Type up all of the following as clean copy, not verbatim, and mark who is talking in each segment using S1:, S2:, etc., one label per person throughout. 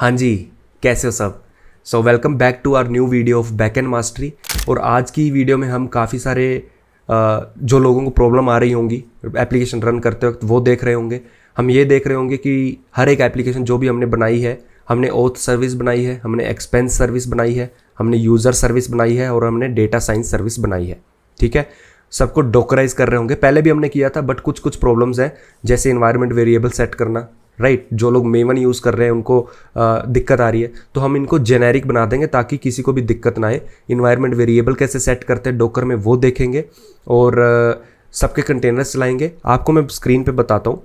S1: हाँ जी, कैसे हो सब। Welcome back to our new video of backend mastery. और आज की वीडियो में हम काफ़ी सारे जो लोगों को प्रॉब्लम आ रही होंगी एप्लीकेशन रन करते वक्त वो देख रहे होंगे। हम ये देख रहे होंगे कि हर एक एप्लीकेशन जो भी हमने बनाई है, हमने ओथ सर्विस बनाई है, हमने एक्सपेंस सर्विस बनाई है, हमने यूज़र सर्विस बनाई है और हमने डेटा साइंस सर्विस बनाई है। ठीक है, सबको डॉकराइज कर रहे होंगे। पहले भी हमने किया था, बट कुछ कुछ प्रॉब्लम्स हैं, जैसे इन्वायरमेंट वेरिएबल सेट करना। राइट, जो लोग मेवन यूज़ कर रहे हैं उनको दिक्कत आ रही है, तो हम इनको जेनेरिक बना देंगे ताकि किसी को भी दिक्कत ना आए। इन्वायरमेंट वेरिएबल कैसे सेट करते हैं डोकर में वो देखेंगे और सबके कंटेनर्स चलाएंगे। आपको मैं स्क्रीन पे बताता हूँ,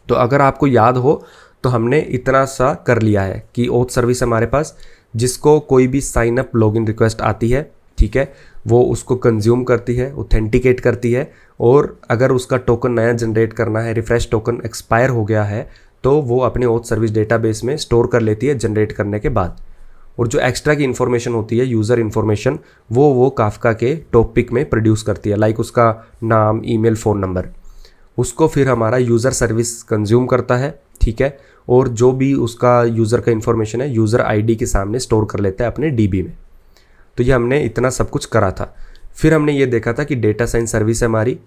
S1: तो अगर आपको याद हो तो हमने इतना सा कर लिया है कि ओथ सर्विस हमारे पास, जिसको कोई भी साइन अप लॉगिन रिक्वेस्ट आती है, ठीक है, वो उसको कंज्यूम करती है, ऑथेंटिकेट करती है, और अगर उसका टोकन नया जनरेट करना है, रिफ्रेश टोकन एक्सपायर हो गया है, तो वो अपने ओथ सर्विस डेटाबेस में स्टोर कर लेती है जनरेट करने के बाद। और जो एक्स्ट्रा की इन्फॉर्मेशन होती है, यूज़र इन्फॉर्मेशन, वो काफका के टॉपिक में प्रोड्यूस करती है, लाइक उसका नाम, ईमेल, फ़ोन नंबर। उसको फिर हमारा यूज़र सर्विस कंज्यूम करता है, ठीक है, और जो भी उसका यूज़र का इन्फॉर्मेशन है यूज़र आईडी के सामने स्टोर कर लेता है अपने डीबी में। तो ये हमने इतना सब कुछ करा था। फिर हमने ये देखा था कि डेटा साइंस सर्विस हमारी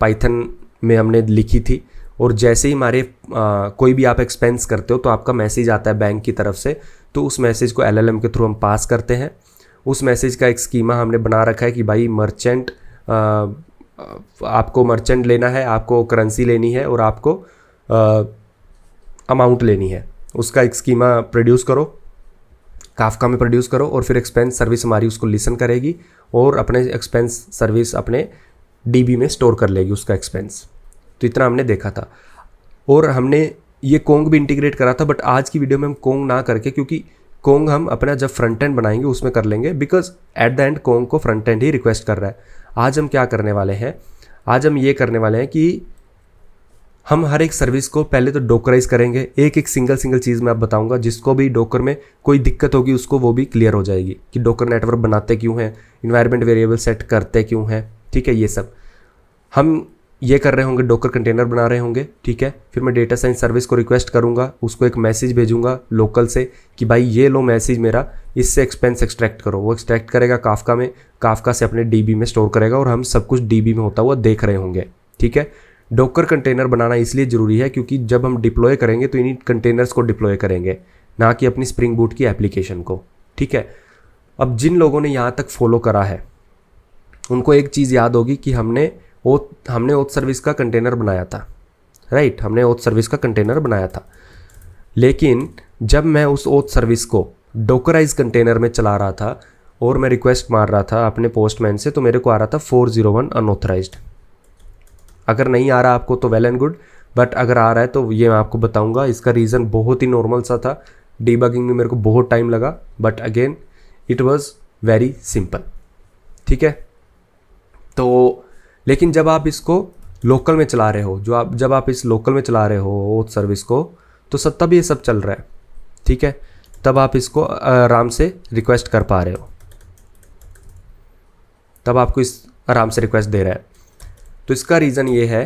S1: पाइथन में हमने लिखी थी, और जैसे ही हमारे कोई भी आप एक्सपेंस करते हो तो आपका मैसेज आता है बैंक की तरफ से, तो उस मैसेज को एलएलएम के थ्रू हम पास करते हैं। उस मैसेज का एक स्कीमा हमने बना रखा है कि भाई मर्चेंट, आपको मर्चेंट लेना है, आपको करेंसी लेनी है और आपको अमाउंट लेनी है, उसका एक स्कीमा प्रोड्यूस करो, काफका में प्रोड्यूस करो, और फिर एक्सपेंस सर्विस हमारी उसको लिसन करेगी और अपने एक्सपेंस सर्विस अपने डीबी में स्टोर कर लेगी उसका एक्सपेंस। तो इतना हमने देखा था, और हमने ये कोंग भी इंटीग्रेट करा था, बट आज की वीडियो में हम कोंग ना करके, क्योंकि कोंग हम अपना जब फ्रंट एंड बनाएंगे उसमें कर लेंगे, because at the end Kong को फ्रंट एंड ही रिक्वेस्ट कर रहा है। आज हम क्या करने वाले हैं, आज हम ये करने वाले हैं कि हम हर एक सर्विस को पहले तो डोकराइज करेंगे। एक एक सिंगल चीज़ मैं आप बताऊंगा, जिसको भी डोकर में कोई दिक्कत होगी उसको वो भी क्लियर हो जाएगी कि डोकर नेटवर्क बनाते क्यों हैं, इन्वायरमेंट वेरिएबल सेट करते क्यों हैं, ठीक है। ये सब हम ये कर रहे होंगे, डोकर कंटेनर बना रहे होंगे, ठीक है। फिर मैं डेटा साइंस सर्विस को रिक्वेस्ट करूंगा, उसको एक मैसेज भेजूंगा लोकल से कि भाई ये लो मैसेज मेरा, इससे एक्सपेंस एक्सट्रैक्ट करो। वो एक्सट्रैक्ट करेगा काफका में, काफका से अपने डीबी में स्टोर करेगा, और हम सब कुछ डीबी में होता हुआ देख रहे होंगे, ठीक है। डोकर कंटेनर बनाना इसलिए ज़रूरी है क्योंकि जब हम डिप्लॉय करेंगे तो इन्हीं कंटेनर्स को डिप्लॉय करेंगे, ना कि अपनी स्प्रिंग बूट की एप्लीकेशन को, ठीक है। अब जिन लोगों ने यहाँ तक फॉलो करा है उनको एक चीज़ याद होगी कि हमने ओथ सर्विस का कंटेनर बनाया था, राइट, हमने ओथ सर्विस का कंटेनर बनाया था। लेकिन जब मैं उस ओथ सर्विस को डोकराइज कंटेनर में चला रहा था और मैं रिक्वेस्ट मार रहा था अपने पोस्टमैन से, तो मेरे को आ रहा था 401 अनऑथराइज्ड। अगर नहीं आ रहा आपको तो वेल एंड गुड, बट अगर आ रहा है तो ये मैं आपको बताऊंगा। इसका रीज़न बहुत ही नॉर्मल सा था, डीबगिंग में मेरे को बहुत टाइम लगा, but again it was very simple, ठीक है। तो लेकिन जब आप इसको लोकल में चला रहे हो, जब आप इस लोकल में चला रहे हो ओथ सर्विस को, तो तब ये सब चल रहा है, ठीक है, तब आप इसको आराम से रिक्वेस्ट कर पा रहे हो, तब आपको इस आराम से रिक्वेस्ट दे रहा है। तो इसका रीज़न ये है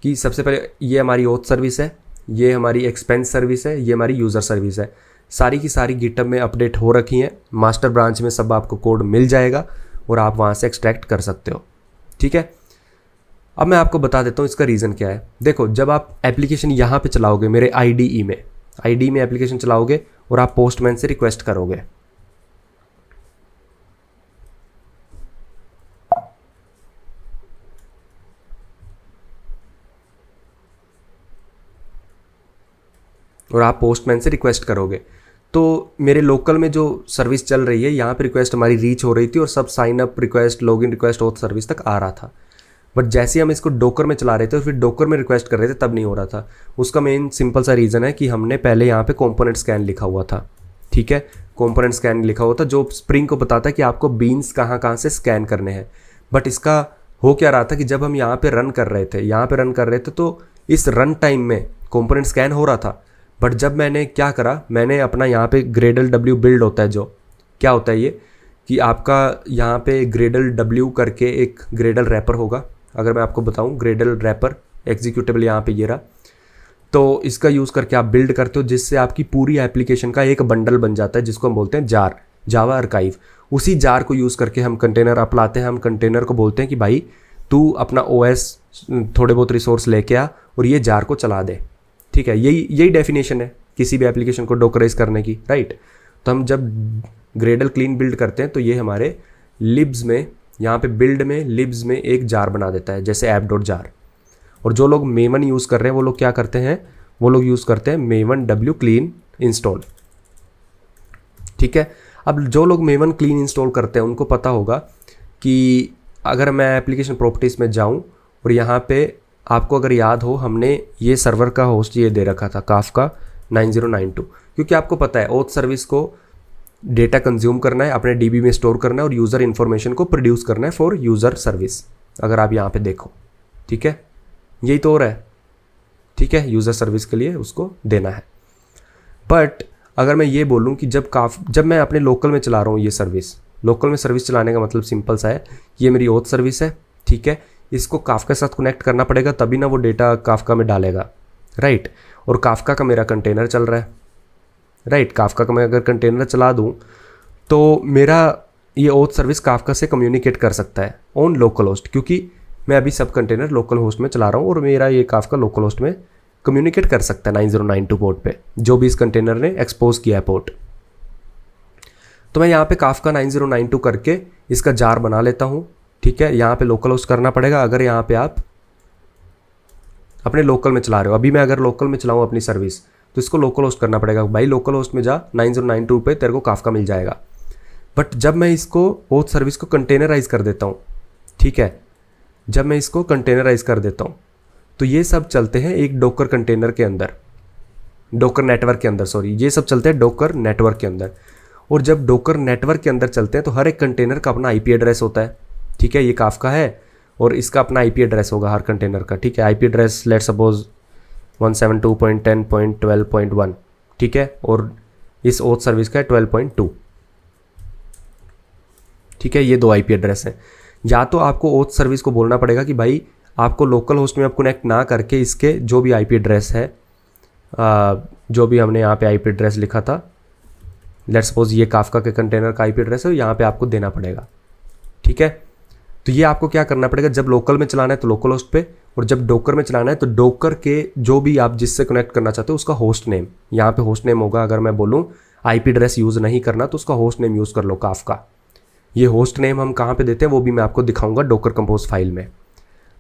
S1: कि सबसे पहले ये हमारी ओथ सर्विस है, ये हमारी एक्सपेंस सर्विस है, ये हमारी यूज़र सर्विस है, सारी की सारी गिटहब में अपडेट हो रखी हैं। मास्टर ब्रांच में सब आपको कोड मिल जाएगा और आप वहाँ से एक्सट्रैक्ट कर सकते हो, ठीक है। अब मैं आपको बता देता हूँ इसका रीज़न क्या है। देखो, जब आप एप्लीकेशन यहाँ पे चलाओगे, मेरे आईडी में एप्लीकेशन चलाओगे और आप पोस्टमैन से रिक्वेस्ट करोगे, और आप पोस्टमैन से रिक्वेस्ट करोगे, तो मेरे लोकल में जो सर्विस चल रही है यहाँ पे रिक्वेस्ट हमारी रीच हो रही थी और सब sign up request, login request auth service तक आ रहा था। बट जैसे हम इसको डोकर में चला रहे थे और फिर डोकर में रिक्वेस्ट कर रहे थे तब नहीं हो रहा था। उसका मेन सिंपल सा रीज़न है कि हमने पहले यहाँ पे कंपोनेंट स्कैन लिखा हुआ था, ठीक है। कंपोनेंट स्कैन लिखा हुआ था जो स्प्रिंग को बताता है कि आपको बीन्स कहाँ से स्कैन करने हैं। बट इसका हो क्या रहा था कि जब हम यहाँ पे रन कर रहे थे तो इस रन टाइम में कंपोनेंट स्कैन हो रहा था। बट जब मैंने क्या करा, मैंने अपना यहाँ पे ग्रेडल डब्ल्यू बिल्ड होता है, जो क्या होता है ये कि आपका यहाँ पे ग्रेडल डब्ल्यू करके एक ग्रेडल रैपर होगा। अगर मैं आपको बताऊँ, ग्रेडल रैपर एग्जीक्यूटेबल यहाँ पे ये रहा। तो इसका यूज़ करके आप बिल्ड करते हो, जिससे आपकी पूरी एप्लीकेशन का एक बंडल बन जाता है, जिसको हम बोलते हैं जार, जावा आर्काइव। उसी जार को यूज़ करके हम कंटेनर अप लाते हैं। हम कंटेनर को बोलते हैं कि भाई तू अपना ओएस थोड़े बहुत रिसोर्स लेके आ और ये जार को चला दे। ठीक है, यही डेफिनेशन है किसी भी एप्लीकेशन को डोकराइज करने की, राइट। तो हम जब ग्रेडल क्लीन बिल्ड करते हैं तो ये हमारे लिब्स में, यहाँ पे बिल्ड में लिब्स में एक जार बना देता है, जैसे ऐप डॉट जार। और जो लोग मेवन यूज़ कर रहे हैं वो लोग क्या करते हैं, वो लोग यूज़ करते हैं मेवन डब्ल्यू क्लीन इंस्टॉल। ठीक है, अब जो लोग मेवन क्लीन इंस्टॉल करते हैं उनको पता होगा कि अगर मैं एप्लीकेशन प्रॉपर्टीज़ में जाऊं और यहाँ पे आपको अगर याद हो, हमने ये सर्वर का होस्ट ये दे रखा था काफका 9092, क्योंकि आपको पता है ओथ सर्विस को डेटा कंज्यूम करना है, अपने डीबी में स्टोर करना है और यूज़र इन्फॉर्मेशन को प्रोड्यूस करना है फॉर यूज़र सर्विस। अगर आप यहाँ पे देखो, ठीक है, यही तो हो रहा है। ठीक है, यूज़र सर्विस के लिए उसको देना है। बट अगर मैं ये बोलूँ कि जब मैं अपने लोकल में चला रहा हूँ ये सर्विस, लोकल में सर्विस चलाने का मतलब सिंपल सा है, ये मेरी ओथ सर्विस है, ठीक है, इसको काफका के साथ कनेक्ट करना पड़ेगा, तभी ना वो डेटा काफका में डालेगा, राइट। और काफका का मेरा कंटेनर चल रहा है, राइट। काफका का मैं अगर कंटेनर चला दूँ तो मेरा ये ओथ सर्विस काफका से कम्युनिकेट कर सकता है ऑन लोकल होस्ट, क्योंकि मैं अभी सब कंटेनर लोकल होस्ट में चला रहा हूँ और मेरा ये काफका लोकल होस्ट में कम्युनिकेट कर सकता है 9092 पोर्ट पे, जो भी इस कंटेनर ने एक्सपोज किया है पोर्ट। तो मैं यहाँ पे काफका 9092 करके इसका जार बना लेता हूँ। ठीक है, यहाँ पे लोकल होस्ट करना पड़ेगा। अगर यहाँ पे आप अपने लोकल में चला रहे हो, अभी मैं अगर लोकल में चलाऊँ अपनी सर्विस, तो इसको लोकल होस्ट करना पड़ेगा। भाई लोकल होस्ट में जा, 9092 पे तेरे को काफका मिल जाएगा। बट जब मैं इसको ओथ सर्विस को कंटेनराइज कर देता हूँ, ठीक है, जब मैं इसको कंटेनराइज कर देता हूँ तो ये सब चलते हैं एक डोकर कंटेनर के अंदर, डोकर नेटवर्क के अंदर, सॉरी, ये सब चलते हैं डोकर नेटवर्क के अंदर। और जब डोकर नेटवर्क के अंदर चलते हैं तो हर एक कंटेनर का अपना आईपी एड्रेस होता है। ठीक है, ये काफका है और इसका अपना आईपी एड्रेस होगा हर कंटेनर का। ठीक है, आईपी एड्रेस लेट्स सपोज 172.10.12.1, ठीक है, और इस ओथ सर्विस का है 12.2। ठीक है, ये दो आईपी एड्रेस हैं। या तो आपको ओथ सर्विस को बोलना पड़ेगा कि भाई आपको लोकल होस्ट में आप कनेक्ट ना करके इसके जो भी आईपी एड्रेस है, जो भी हमने यहाँ पे आईपी एड्रेस लिखा था, लेट्स सपोज ये काफका के कंटेनर का आईपी एड्रेस है, यहाँ पे आपको देना पड़ेगा। ठीक है, तो ये आपको क्या करना पड़ेगा, जब लोकल में चलाना है तो लोकल होस्ट पे, और जब डोकर में चलाना है तो डोकर के जो भी आप जिससे कनेक्ट करना चाहते हो उसका होस्ट नेम, यहाँ पे होस्ट नेम होगा। अगर मैं बोलूँ आईपी एड्रेस यूज़ नहीं करना तो उसका होस्ट नेम यूज़ कर लो काफका। ये होस्ट नेम हम कहाँ पे देते हैं वो भी मैं आपको दिखाऊंगा डोकर कंपोज फाइल में।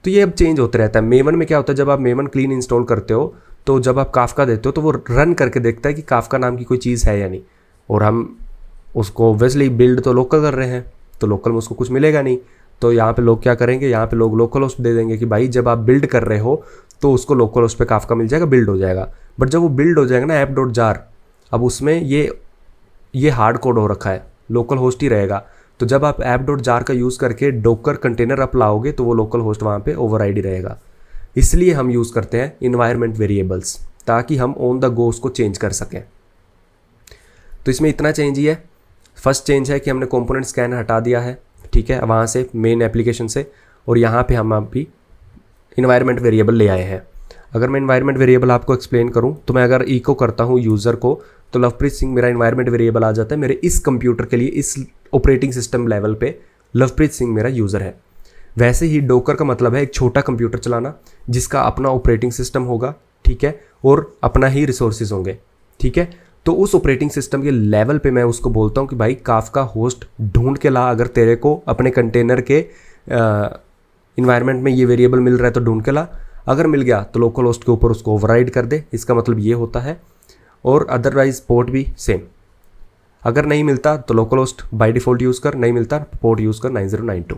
S1: तो ये अब चेंज होते रहता है। मेवन में क्या होता है, जब आप मेवन क्लीन इंस्टॉल करते हो तो जब आप काफका देते हो तो वो रन करके देखता है कि काफका नाम की कोई चीज़ है या नहीं, और हम उसको ऑब्वियसली बिल्ड तो लोकल कर रहे हैं तो लोकल में उसको कुछ मिलेगा नहीं। तो यहाँ पे लोग क्या करेंगे, यहाँ पे लोग लोकल होस्ट दे देंगे कि भाई जब आप बिल्ड कर रहे हो तो उसको लोकल होस्ट पे काफका मिल जाएगा, बिल्ड हो जाएगा। बट जब वो बिल्ड हो जाएगा ना ऐप डॉट जार, अब उसमें ये हार्ड कोड हो रखा है, लोकल होस्ट ही रहेगा। तो जब आप ऐप डॉट जार का यूज़ करके डोकर कंटेनर अप लाओगे तो वो लोकल होस्ट वहाँ पे ओवरराइड ही रहेगा। इसलिए हम यूज़ करते हैं इन्वायरमेंट वेरिएबल्स, ताकि हम ऑन द गो उसको चेंज कर सकें। तो इसमें इतना चेंज ही है। फर्स्ट चेंज है कि हमने कंपोनेंट स्कैनर हटा दिया है, ठीक है, वहाँ से मेन एप्लीकेशन से, और यहाँ पे हम अभी इन्वायरमेंट वेरिएबल ले आए हैं। अगर मैं इन्वायरमेंट वेरिएबल आपको एक्सप्लेन करूँ तो मैं अगर इको करता हूँ यूज़र को तो लवप्रीत सिंह मेरा इन्वायरमेंट वेरिएबल आ जाता है। मेरे इस कंप्यूटर के लिए इस ऑपरेटिंग सिस्टम लेवल पे लवप्रीत सिंह मेरा यूज़र है। वैसे ही डोकर का मतलब है एक छोटा कंप्यूटर चलाना जिसका अपना ऑपरेटिंग सिस्टम होगा, ठीक है, और अपना ही रिसोर्सेज होंगे। ठीक है, तो उस ऑपरेटिंग सिस्टम के लेवल पे मैं उसको बोलता हूँ कि भाई काफका होस्ट ढूंढ के ला, अगर तेरे को अपने कंटेनर के इन्वायरमेंट में ये वेरिएबल मिल रहा है तो ढूंढ के ला, अगर मिल गया तो लोकल होस्ट के ऊपर उसको ओवरराइड कर दे, इसका मतलब ये होता है। और अदरवाइज पोर्ट भी सेम, अगर नहीं मिलता तो local host by default use कर, नहीं मिलता पोर्ट यूज़ कर 9092,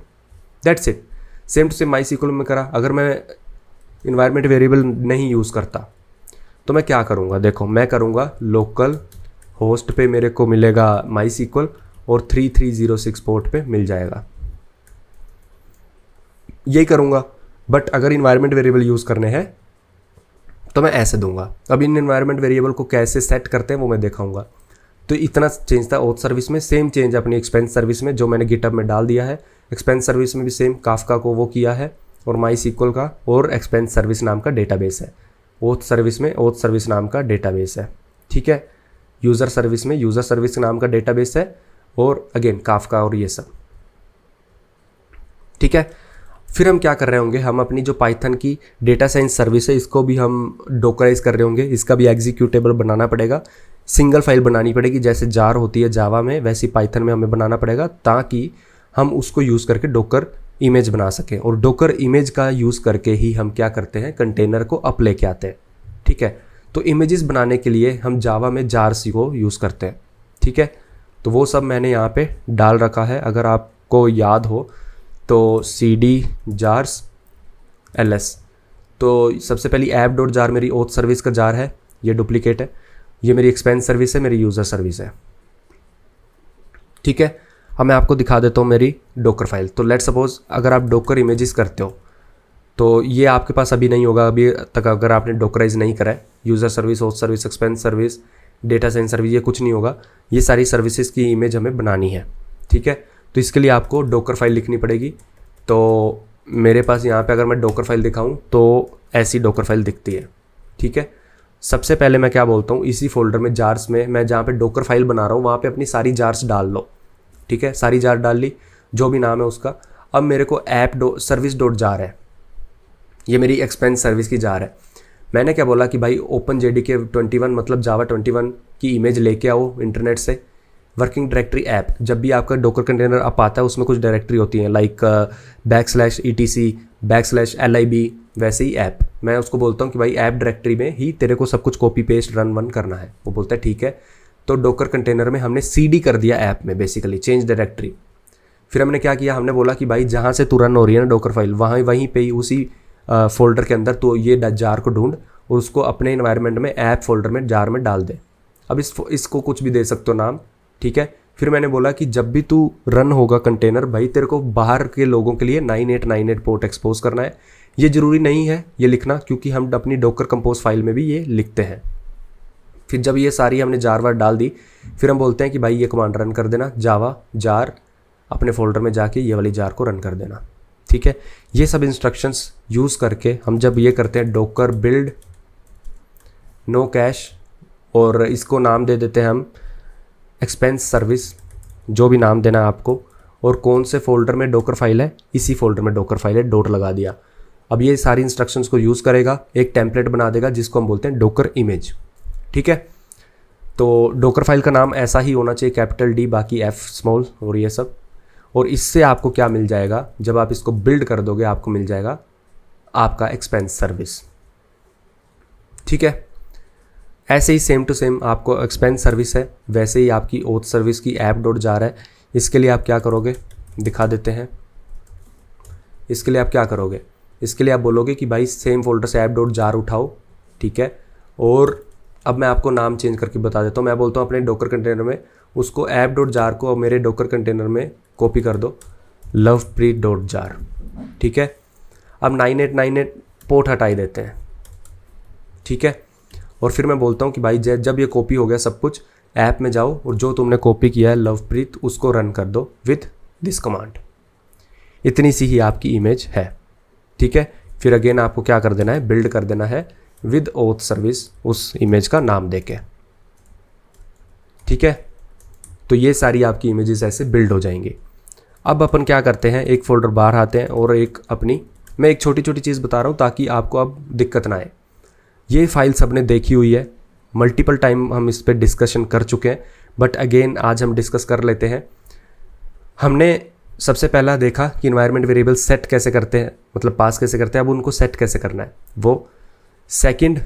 S1: that's it. Same to same my sequel में करा। अगर मैं इन्वायरमेंट वेरिएबल नहीं यूज़ करता तो मैं क्या करूँगा, देखो मैं करूँगा लोकल होस्ट पे मेरे को मिलेगा माई सीक्वल और 3306 पोर्ट पे मिल जाएगा, यही करूँगा। बट अगर इन्वायरमेंट वेरिएबल यूज़ करने हैं तो मैं ऐसे दूंगा। अब इन इन्वायरमेंट वेरिएबल को कैसे सेट करते हैं वो मैं दिखाऊंगा। तो इतना चेंज था ओथ सर्विस में। सेम चेंज अपनी एक्सपेंस सर्विस में जो मैंने गिटहब में डाल दिया है। एक्सपेंस सर्विस में भी सेम काफका को वो किया है और माई सीक्वल का और एक्सपेंस सर्विस नाम का डेटाबेस है। ओथ सर्विस में ओथ सर्विस नाम का डेटाबेस है, ठीक है। यूज़र सर्विस में यूज़र सर्विस नाम का डेटाबेस है, और अगेन काफका और ये सब, ठीक है। फिर हम क्या कर रहे होंगे, हम अपनी जो पाइथन की डेटा साइंस सर्विस है इसको भी हम डोकराइज कर रहे होंगे। इसका भी एग्जीक्यूटेबल बनाना पड़ेगा, सिंगल फाइल बनानी पड़ेगी, जैसे जार होती है जावा में वैसी पाइथन में हमें बनाना पड़ेगा, ताकि हम उसको यूज़ करके डोकर इमेज बना सकें। और डोकर इमेज का यूज़ करके ही हम क्या करते हैं, कंटेनर को अप लेके आते हैं, ठीक है। तो इमेजेस बनाने के लिए हम जावा में जार्स को यूज़ करते हैं, ठीक है। तो वो सब मैंने यहाँ पे डाल रखा है, अगर आपको याद हो तो cd jars ls। तो सबसे पहली app.jar मेरी ओथ सर्विस का जार है, ये डुप्लीकेट है, ये मेरी एक्सपेंस सर्विस है, मेरी यूज़र सर्विस है, ठीक है। अब मैं आपको दिखा देता हूँ मेरी डोकर फाइल। तो लेट सपोज अगर आप डोकर इमेजेस करते हो तो ये आपके पास अभी नहीं होगा, अभी तक अगर आपने डोकराइज नहीं करा है। User service, oath service, expense service, data science service, ये कुछ नहीं होगा। ये सारी सर्विसेज की इमेज हमें बनानी है, ठीक है। तो इसके लिए आपको डोकर फाइल लिखनी पड़ेगी। तो मेरे पास यहाँ पे अगर मैं डोकर फाइल दिखाऊँ तो ऐसी डोकर फाइल दिखती है, ठीक है। सबसे पहले मैं क्या बोलता हूँ, इसी फोल्डर में जार्स में मैं जहाँ पे डोकर फाइल बना रहा हूँ वहाँ पे अपनी सारी जार्स डाल लो, ठीक है। सारी जार डाल ली, जो भी नाम है उसका। अब मेरे को सर्विस डॉट जार है, ये मेरी एक्सपेंस सर्विस की जार है। मैंने क्या बोला कि भाई ओपन JDK 21 मतलब जावा 21 की इमेज लेके आओ इंटरनेट से। वर्किंग डायरेक्टरी ऐप, जब भी आपका डोकर कंटेनर अप आता है उसमें कुछ डायरेक्टरी होती हैं, लाइक /etc/lib, वैसे ही ऐप। मैं उसको बोलता हूँ कि भाई ऐप डायरेक्टरी में ही तेरे को सब कुछ कॉपी पेस्ट रन वन करना है। वो बोलता है ठीक है। तो डोकर कंटेनर में हमने cd कर दिया ऐप में, बेसिकली चेंज डायरेक्टरी। फिर हमने क्या किया, हमने बोला कि भाई जहाँ से तू रन हो रही है ना डोकर फाइल, वहीं पे ही उसी फोल्डर के अंदर तो ये जार को ढूंढ और उसको अपने इन्वायरमेंट में ऐप फोल्डर में जार में डाल दे। अब इसको कुछ भी दे सकते हो नाम, ठीक है। फिर मैंने बोला कि जब भी तू रन होगा कंटेनर, भाई तेरे को बाहर के लोगों के लिए 9898 पोर्ट एक्सपोज करना है। ये ज़रूरी नहीं है ये लिखना, क्योंकि हम अपनी डोकर कंपोज फाइल में भी ये लिखते हैं। फिर जब ये सारी हमने जार वार डाल दी, फिर हम बोलते हैं कि भाई ये कमांड रन कर देना, जावा जार, अपने फोल्डर में जाके ये वाली जार को रन कर देना, ठीक है। ये सब इंस्ट्रक्शंस यूज़ करके हम जब ये करते हैं डोकर बिल्ड नो कैश, और इसको नाम दे देते हैं हम एक्सपेंस सर्विस, जो भी नाम देना है आपको, और कौन से फोल्डर में डोकर फाइल है, इसी फोल्डर में डोकर फाइल है, डॉट लगा दिया। अब ये सारी इंस्ट्रक्शंस को यूज़ करेगा, एक टेम्पलेट बना देगा जिसको हम बोलते हैं डोकर इमेज, ठीक है। तो डोकर फाइल का नाम ऐसा ही होना चाहिए, कैपिटल D बाकी F स्मॉल और ये सब। और इससे आपको क्या मिल जाएगा, जब आप इसको बिल्ड कर दोगे आपको मिल जाएगा आपका एक्सपेंस सर्विस, ठीक है। ऐसे ही सेम टू सेम आपको एक्सपेंस सर्विस है, वैसे ही आपकी ओथ सर्विस की app.jar है। इसके लिए आप क्या करोगे, दिखा देते हैं। इसके लिए आप क्या करोगे, इसके लिए आप बोलोगे कि भाई सेम फोल्डर से app.jar उठाओ, ठीक है। और अब मैं आपको नाम चेंज करके बता देता हूँ। मैं बोलता हूँ अपने डोकर कंटेनर में उसको app.jar को मेरे डोकर कंटेनर में कॉपी कर दो, lovepreet.jar, ठीक है। अब 9898 पोर्ट हटाई देते हैं, ठीक है। और फिर मैं बोलता हूँ कि भाई जब ये कॉपी हो गया सब कुछ, ऐप में जाओ और जो तुमने कॉपी किया है लवप्रीत, उसको रन कर दो विथ दिस कमांड। इतनी सी ही आपकी इमेज है, ठीक है। फिर अगेन आपको क्या कर देना है, बिल्ड कर देना है विद ओथ सर्विस उस इमेज का नाम देके, ठीक है। तो ये सारी आपकी इमेजेस ऐसे बिल्ड हो जाएंगी। अब अपन क्या करते हैं, एक फोल्डर बाहर आते हैं और एक अपनी, मैं एक छोटी छोटी चीज़ बता रहा हूँ ताकि आपको अब दिक्कत ना आए। ये फाइल सबने देखी हुई है, मल्टीपल टाइम हम इस पर डिस्कशन कर चुके हैं, बट अगेन आज हम डिस्कस कर लेते हैं। हमने सबसे पहला देखा कि इन्वायरमेंट वेरिएबल सेट कैसे करते हैं, मतलब पास कैसे करते हैं। अब उनको सेट कैसे करना है, वो सेकंड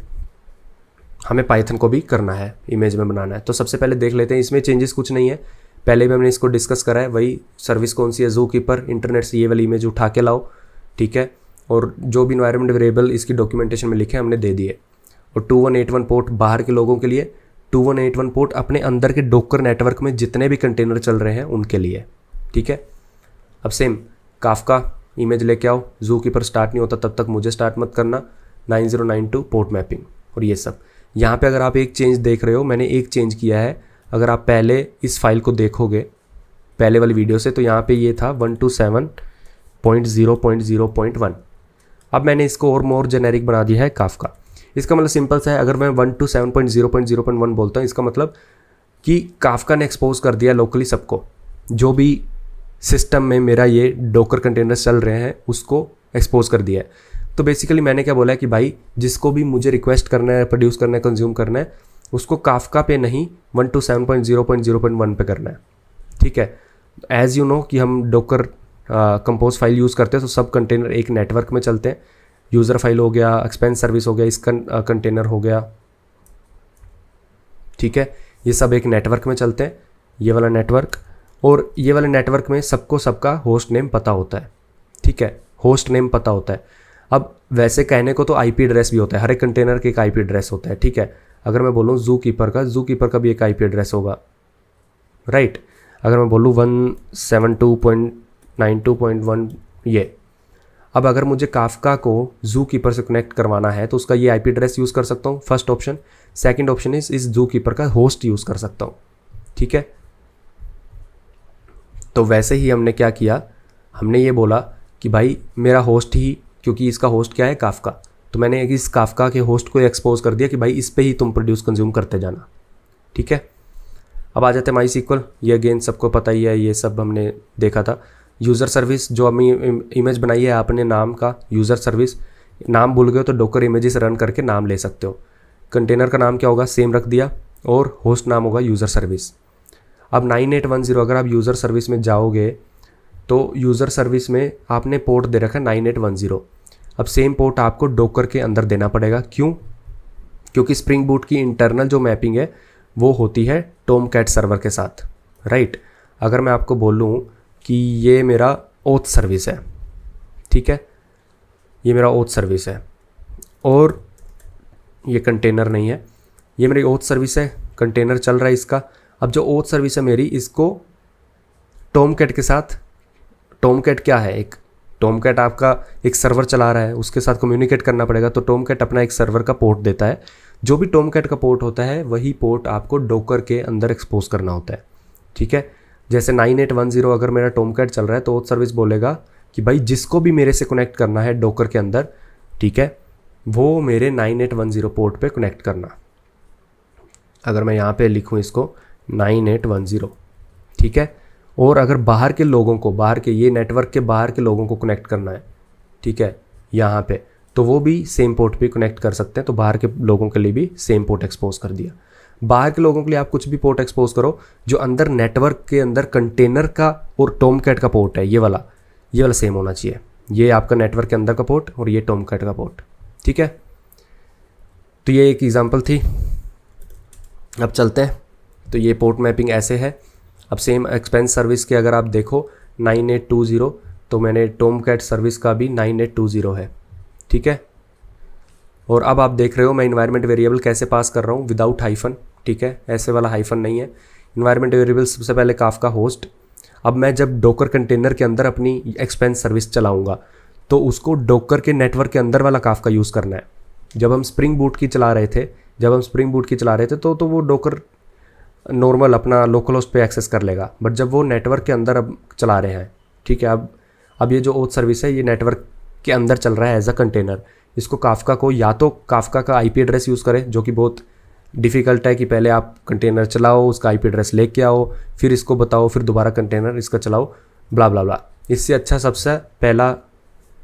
S1: हमें पाइथन को भी करना है, इमेज में बनाना है। तो सबसे पहले देख लेते हैं, इसमें चेंजेस कुछ नहीं है, पहले भी हमने इसको डिस्कस करा है। वही सर्विस कौन सी है, ज़ूकीपर, इंटरनेट से ये वाली इमेज उठा के लाओ, ठीक है। और जो भी इन्वायरमेंट वेरिएबल इसकी डॉक्यूमेंटेशन में लिखे हमने दे दिए। और 2181 पोर्ट बाहर के लोगों के लिए, 2181 पोर्ट अपने अंदर के डोकर नेटवर्क में जितने भी कंटेनर चल रहे हैं उनके लिए, ठीक है। अब सेम काफका इमेज लेके आओ, ज़ूकीपर स्टार्ट नहीं होता तब तक मुझे स्टार्ट मत करना, 9092 पोर्ट मैपिंग और ये सब। यहाँ पे अगर आप एक चेंज देख रहे हो, मैंने एक चेंज किया है। अगर आप पहले इस फाइल को देखोगे पहले वाली वीडियो से, तो यहाँ पे ये था 127.0.0.1। अब मैंने इसको और मोर जेनेरिक बना दिया है काफका। इसका मतलब सिंपल सा है, अगर मैं 1 to 7.0.0.1 बोलता हूँ, इसका मतलब कि काफका ने एक्सपोज कर दिया लोकली सबको, जो भी सिस्टम में मेरा ये डोकर कंटेनर्स चल रहे हैं उसको एक्सपोज कर दिया है। तो बेसिकली मैंने क्या बोला है कि भाई जिसको भी मुझे रिक्वेस्ट करना है, प्रोड्यूस करना है, कंज्यूम करना है, उसको काफका पे नहीं 1 to 7.0.0.1 पे करना है। ठीक है, एज़ यू नो कि हम डोकर कंपोज फाइल यूज़ करते हैं, तो सब कंटेनर एक नेटवर्क में चलते हैं। यूज़र फाइल हो गया, एक्सपेंस सर्विस हो गया, इस कंटेनर हो गया, ठीक है, ये सब एक नेटवर्क में चलते हैं, ये वाला नेटवर्क। और ये वाले नेटवर्क में सबको सबका होस्ट नेम पता होता है। ठीक है, होस्ट नेम पता होता है। अब वैसे कहने को तो आईपी एड्रेस भी होता है, हर एक कंटेनर के एक आईपी एड्रेस होता है। ठीक है, अगर मैं बोलूँ जू कीपर का भी एक आईपी एड्रेस होगा, राइट। अगर मैं बोलूँ 172.92.1 ये, अब अगर मुझे काफका को जू कीपर से कनेक्ट करवाना है तो उसका ये आईपी एड्रेस यूज़ कर सकता हूँ, फर्स्ट ऑप्शन। सेकंड ऑप्शन इस जू कीपर का होस्ट यूज़ कर सकता हूँ। ठीक है, तो वैसे ही हमने क्या किया, हमने ये बोला कि भाई मेरा होस्ट ही, क्योंकि इसका होस्ट क्या है काफका, तो मैंने इस काफका के होस्ट को एक्सपोज कर दिया कि भाई इस पे ही तुम प्रोड्यूस कंज्यूम करते जाना। ठीक है, अब आ जाते हैं माई सीक्वल। ये अगेन सबको पता ही है, ये सब हमने देखा था। यूज़र सर्विस, जो अभी इमेज बनाई है आपने नाम का, यूज़र सर्विस, नाम भूल गए हो तो डोकर इमेजेस रन करके नाम ले सकते हो। कंटेनर का नाम क्या होगा, सेम रख दिया, और होस्ट नाम होगा यूज़र सर्विस। अब 9810 अगर आप यूज़र सर्विस में जाओगे तो यूज़र सर्विस में आपने पोर्ट दे रखा है 9810। अब सेम पोर्ट आपको डोकर के अंदर देना पड़ेगा। क्यों? क्योंकि स्प्रिंग बूट की इंटरनल जो मैपिंग है वो होती है टॉमकैट सर्वर के साथ, राइट। अगर मैं आपको बोलूँ कि ये मेरा ओथ सर्विस है, ठीक है, ये मेरा ओथ सर्विस है और ये कंटेनर नहीं है, ये मेरी ओथ सर्विस है, कंटेनर चल रहा है इसका। अब जो ओथ सर्विस है मेरी, इसको टॉमकैट के साथ, टॉमकैट क्या है, एक टॉमकैट आपका एक सर्वर चला रहा है, उसके साथ कम्युनिकेट करना पड़ेगा। तो टॉमकैट अपना एक सर्वर का पोर्ट देता है, जो भी टॉमकैट का पोर्ट होता है वही पोर्ट आपको डोकर के अंदर एक्सपोज करना होता है। ठीक है, जैसे 9810 अगर मेरा टॉमकैट चल रहा है तो ओथ सर्विस बोलेगा कि भाई जिसको भी मेरे से कनेक्ट करना है डोकर के अंदर, ठीक है, वो मेरे 9810 पोर्ट पे कनेक्ट करना। अगर मैं यहाँ पे लिखूँ इसको 9810, ठीक है, और अगर बाहर के लोगों को, बाहर के ये नेटवर्क के बाहर के लोगों को कनेक्ट करना है, ठीक है, यहाँ पे, तो वो भी सेम पोर्ट पे कनेक्ट कर सकते हैं। तो बाहर के लोगों के लिए भी सेम पोर्ट एक्सपोज कर दिया। बाहर के लोगों के लिए आप कुछ भी पोर्ट एक्सपोज करो, जो अंदर नेटवर्क के अंदर कंटेनर का और टॉमकैट का पोर्ट है, ये वाला सेम होना चाहिए। ये आपका नेटवर्क के अंदर का पोर्ट और ये टॉमकैट का पोर्ट, ठीक है। तो ये एक एग्जांपल थी। अब चलते हैं, तो ये पोर्ट मैपिंग ऐसे है। अब सेम एक्सपेंस सर्विस के अगर आप देखो 9820, तो मैंने टॉमकैट सर्विस का भी 9820 है, ठीक है। और अब आप देख रहे हो मैं इन्वायरमेंट वेरिएबल कैसे पास कर रहा हूँ, विदाउट हाइफन, ठीक है, ऐसे वाला हाइफन नहीं है। इन्वायरमेंट वेरिएबल सबसे पहले काफका होस्ट। अब मैं जब डोकर कंटेनर के अंदर अपनी एक्सपेंस सर्विस चलाऊंगा तो उसको डोकर के नेटवर्क के अंदर वाला काफका यूज़ करना है। जब हम स्प्रिंग बूट की चला रहे थे तो वो डोकर नॉर्मल अपना लोकल होस्ट पे एक्सेस कर लेगा, बट जब वो नेटवर्क के अंदर अब चला रहे हैं, ठीक है, अब ये जो ओथ सर्विस है ये नेटवर्क के अंदर चल रहा है एज अ कंटेनर। इसको काफका को या तो काफका का आईपी एड्रेस यूज़ करें, जो कि बहुत डिफ़िकल्ट है कि पहले आप कंटेनर चलाओ, उसका आईपी एड्रेस लेके आओ, फिर इसको बताओ, फिर दोबारा कंटेनर इसका चलाओ, ब्ला ब्ला ब्ला। इससे अच्छा सबसे पहला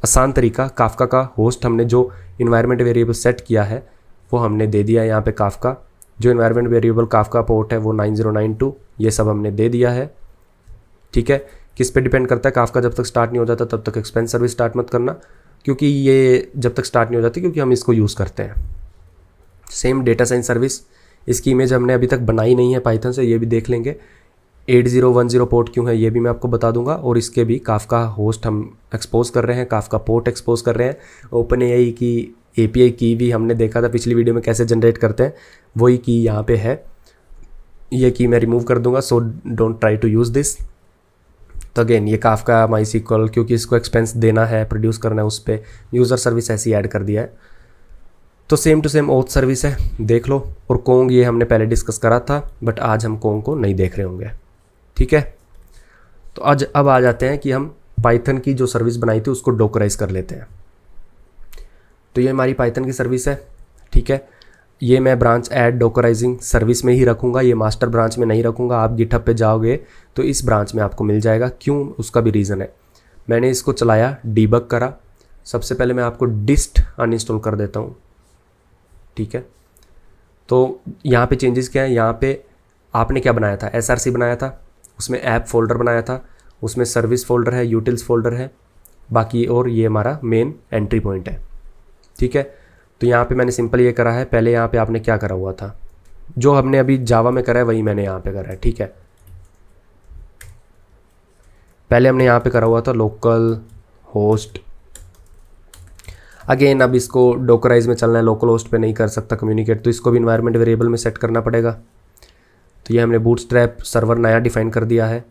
S1: आसान तरीका, काफका का होस्ट हमने जो इन्वायरमेंट वेरिएबल सेट किया है वो हमने दे दिया है यहाँ पे काफका। जो इन्वायरमेंट वेरिएबल काफका पोर्ट है वो 9092, ये सब हमने दे दिया है, ठीक है। किस पे डिपेंड करता है, काफका जब तक स्टार्ट नहीं हो जाता तब तक एक्सपेंस सर्विस स्टार्ट मत करना, क्योंकि ये जब तक स्टार्ट नहीं हो जाती, क्योंकि हम इसको यूज़ करते हैं। सेम डेटा साइंस सर्विस, इसकी इमेज हमने अभी तक बनाई नहीं है पाइथन से, ये भी देख लेंगे। 8010 पोर्ट क्यों है ये भी मैं आपको बता दूंगा, और इसके भी काफका होस्ट हम एक्सपोज कर रहे हैं, काफका पोर्ट एक्सपोज कर रहे हैं। ओपन एआई की एपीआई की भी हमने देखा था पिछली वीडियो में कैसे जनरेट करते हैं, वही की यहाँ पे है। ये की मैं रिमूव कर दूंगा, so don't try to use this. तो अगेन ये काफका माई सीक्वल, क्योंकि इसको एक्सपेंस देना है, प्रोड्यूस करना है, उस पर यूज़र सर्विस ऐसी ऐड कर दिया है। तो same to same auth service है, देख लो। और कोंग ये हमने पहले डिस्कस करा था, बट आज हम कोंग को नहीं देख रहे होंगे, ठीक है। तो आज अब आ जाते हैं कि हम पाइथन की जो सर्विस बनाई थी उसको डोकराइज कर लेते हैं। तो ये हमारी पाइथन की सर्विस है, ठीक है। ये मैं ब्रांच ऐड डॉकराइजिंग सर्विस में ही रखूँगा, ये मास्टर ब्रांच में नहीं रखूँगा। आप गिटहब पे जाओगे तो इस ब्रांच में आपको मिल जाएगा। क्यों, उसका भी रीज़न है। मैंने इसको चलाया, डीबग करा। सबसे पहले मैं आपको डिस्ट अनइंस्टॉल कर देता हूँ, ठीक है। तो यहाँ पे चेंजेस क्या है, यहाँ पे आपने क्या बनाया था, SRC बनाया था, उसमें ऐप फोल्डर बनाया था, उसमें सर्विस फोल्डर है, यूटिल्स फोल्डर है, बाकी और ये हमारा मेन एंट्री पॉइंट है, ठीक है। तो यहाँ पे मैंने सिंपल ये करा है। पहले यहाँ पे आपने क्या करा हुआ था, जो हमने अभी जावा में करा है वही मैंने यहाँ पे करा है, ठीक है। पहले हमने यहाँ पे करा हुआ था लोकल होस्ट। अगेन अब इसको डॉकराइज में चलना है, लोकल होस्ट पे नहीं कर सकता कम्युनिकेट, तो इसको भी इन्वायरमेंट वेरिएबल में सेट करना पड़ेगा। तो ये हमने बूटस्ट्रैप सर्वर नया डिफ़ाइन कर दिया है,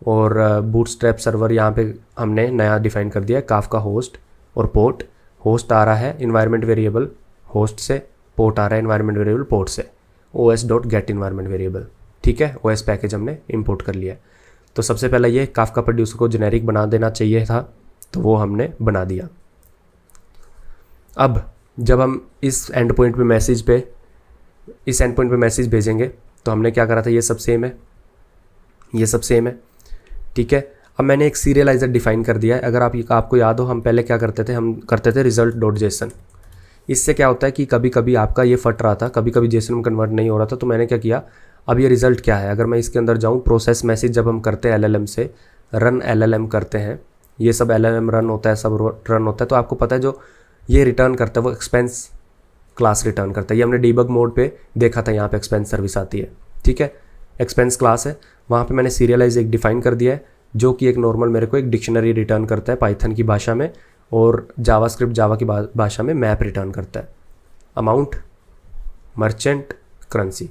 S1: और बूटस्ट्रैप सर्वर यहाँ पे हमने नया डिफ़ाइन कर दिया है, काफका होस्ट और पोर्ट। होस्ट आ रहा है इन्वायरमेंट वेरिएबल होस्ट से, पोर्ट आ रहा है इन्वायरमेंट वेरिएबल पोर्ट से, os.get इन्वायरमेंट वेरिएबल, ठीक है। OS पैकेज हमने इंपोर्ट कर लिया है। तो सबसे पहले ये काफका प्रोड्यूसर को जेनेरिक बना देना चाहिए था, तो वो हमने बना दिया। अब जब हम इस एंड पॉइंट पे मैसेज भेजेंगे, तो हमने क्या करा था, ये सब सेम है, ये सब सेम है, ठीक है। अब मैंने एक सीरियलाइजर डिफाइन कर दिया है। अगर आपको याद हो, हम पहले क्या करते थे, हम करते थे result.json। इससे क्या होता है कि कभी कभी आपका ये फट रहा था, कभी कभी जेसन में कन्वर्ट नहीं हो रहा था। तो मैंने क्या किया, अब ये रिजल्ट क्या है, अगर मैं इसके अंदर जाऊँ, प्रोसेस मैसेज जब हम करते हैं LLM से, रन LLM करते हैं, ये सब LLM रन होता है, सब रन होता है, तो आपको पता है जो ये रिटर्न करता है वो एक्सपेंस क्लास रिटर्न करता है। ये हमने डीबग मोड पे देखा था, यहाँ पे एक्सपेंस सर्विस आती है, ठीक है। एक्सपेंस क्लास है, वहाँ पे मैंने सीरियलाइज एक डिफाइन कर दिया है, जो कि एक नॉर्मल मेरे को एक डिक्शनरी रिटर्न करता है पाइथन की भाषा में, और जावास्क्रिप्ट जावा की भाषा में मैप रिटर्न करता है, अमाउंट, मर्चेंट, करेंसी।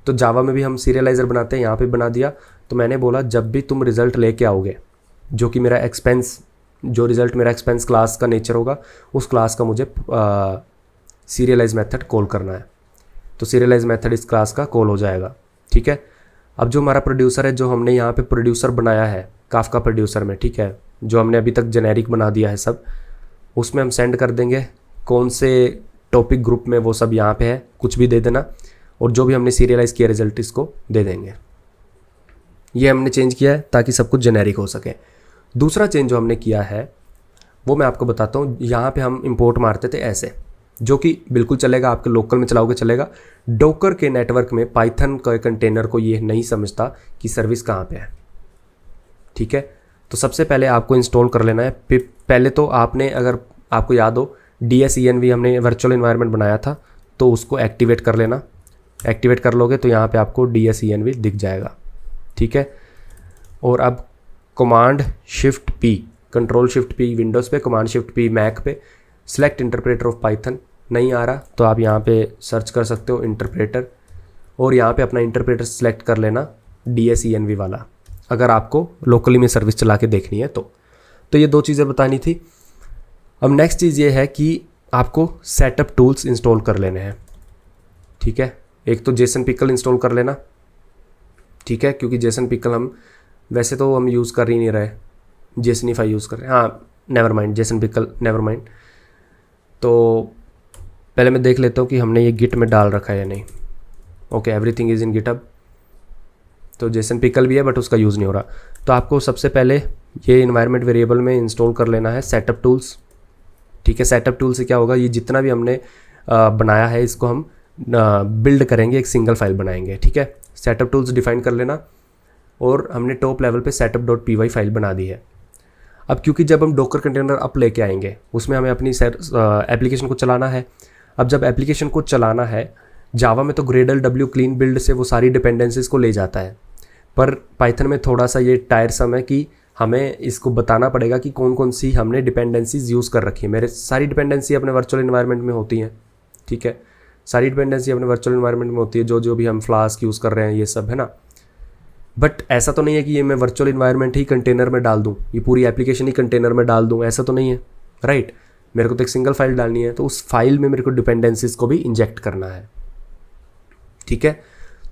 S1: तो जावा में भी हम सीरियलाइजर बनाते हैं, यहाँ पे बना दिया। तो मैंने बोला जब भी तुम रिजल्ट लेके आओगे, जो कि मेरा एक्सपेंस, जो रिजल्ट मेरा एक्सपेंस क्लास का नेचर होगा, उस क्लास का मुझे सीरियलाइज मेथड कॉल करना है। तो सीरियलाइज मेथड इस क्लास का कॉल हो जाएगा, ठीक है। अब जो हमारा प्रोड्यूसर है, जो हमने यहाँ पे प्रोड्यूसर बनाया है काफका प्रोड्यूसर में, ठीक है, जो हमने अभी तक जेनेरिक बना दिया है सब, उसमें हम सेंड कर देंगे कौन से टॉपिक ग्रुप में, वो सब यहाँ पे है, कुछ भी दे देना, और जो भी हमने सीरियलाइज किया रिजल्ट इसको दे देंगे। ये हमने चेंज किया है ताकि सब कुछ जेनेरिक हो सके। दूसरा चेंज जो हमने किया है वो मैं आपको बताता हूँ। यहाँ पे हम इंपोर्ट मारते थे ऐसे, जो कि बिल्कुल चलेगा, आपके लोकल में चलाओगे चलेगा। डोकर के नेटवर्क में पाइथन के कंटेनर को ये नहीं समझता कि सर्विस कहाँ पे है, ठीक है। तो सबसे पहले आपको इंस्टॉल कर लेना है। पहले तो आपने, अगर आपको याद हो, DSENV हमने वर्चुअल इन्वायरमेंट बनाया था, तो उसको एक्टिवेट कर लेना। एक्टिवेट कर लोगे तो यहाँ पे आपको DSENV दिख जाएगा, ठीक है। और अब command shift P, control shift P Windows पे, कमांड शिफ्ट P मैक पे, सेलेक्ट इंटरप्रेटर ऑफ पाइथन। नहीं आ रहा तो आप यहाँ पे सर्च कर सकते हो इंटरप्रेटर, और यहाँ पे अपना इंटरप्रेटर सेलेक्ट कर लेना DSENV वाला, अगर आपको लोकली में सर्विस चला के देखनी है तो ये दो चीज़ें बतानी थी। अब नेक्स्ट चीज़ ये है कि आपको सेटअप टूल्स इंस्टॉल कर लेने हैं, ठीक है। एक तो जेसन पिकल इंस्टॉल कर लेना, ठीक है, क्योंकि जेसन पिकल हम वैसे तो हम यूज़ कर ही नहीं रहे, जेसनीफाई यूज़ कर रहे हैं। हाँ never mind, Jason pickle never mind. तो पहले मैं देख लेता हूँ कि हमने ये गिट में डाल रखा है या नहीं। Okay, everything is in GitHub. तो जेसन पिकल भी है बट उसका यूज़ नहीं हो रहा। तो आपको सबसे पहले ये इन्वायरमेंट वेरिएबल में इंस्टॉल कर लेना है सेटअप टूल्स, ठीक है। सेटअप टूल से क्या होगा, ये जितना भी हमने बनाया है इसको हम बिल्ड करेंगे, एक सिंगल फाइल बनाएंगे, ठीक है। सेटअप टूल्स डिफाइन कर लेना, और हमने टॉप लेवल पे setup.py फाइल बना दी है। अब क्योंकि जब हम डोकर कंटेनर अप लेके आएंगे, उसमें हमें अपनी एप्लीकेशन को चलाना है। अब जब एप्लीकेशन को चलाना है, जावा में तो ग्रेडल w क्लीन बिल्ड से वो सारी डिपेंडेंसीज को ले जाता है, पर पाइथन में थोड़ा सा ये टायरसम है कि हमें इसको बताना पड़ेगा कि कौन कौन सी हमने डिपेंडेंसीज यूज़ कर रखी है। मेरे सारी डिपेंडेंसी अपने वर्चुअल इन्वायरमेंट में होती हैं, ठीक है। सारी डिपेंडेंसी अपने वर्चुअल इन्वायरमेंट में होती है, जो भी हम फ्लास्क यूज़ कर रहे हैं ये सब, है ना। बट ऐसा तो नहीं है कि ये मैं वर्चुअल इन्वायरमेंट ही कंटेनर में डाल दूँ, ये पूरी एप्लीकेशन ही कंटेनर में डाल दूँ, ऐसा तो नहीं है, राइट। मेरे को तो एक सिंगल फाइल डालनी है, तो उस फाइल में मेरे को डिपेंडेंसीज को भी इंजेक्ट करना है, ठीक है।